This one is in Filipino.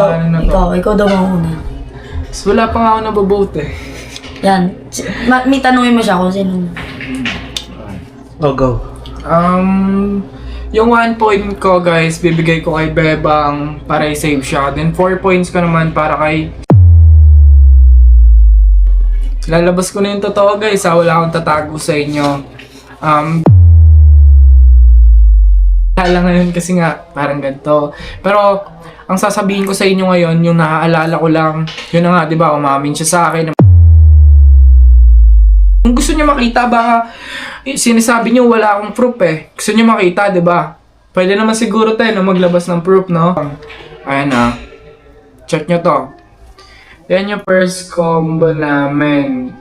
Ano na to? Ikaw daw ang una. Mas wala pa nga ako nababote eh. Yan. May tanungin mo siya kung sino. Go. Yung 1 point ko guys, bibigay ko kay Bebang para i-save siya. Then 4 points ko naman para kay... Lalabas ko na yung totoo guys, wala akong tatago sa inyo. Kala ngayon kasi nga, parang ganito. Pero, ang sasabihin ko sa inyo ngayon, yung naaalala ko lang, yun na nga, di ba, umamin siya sa akin. Kung gusto niyo makita, baka sinasabi niyo wala akong proof eh. Gusto niyo makita, di ba? Pwede naman siguro tayo na maglabas ng proof, no? Ayan na. Check nyo to. Yan yung first combo namin.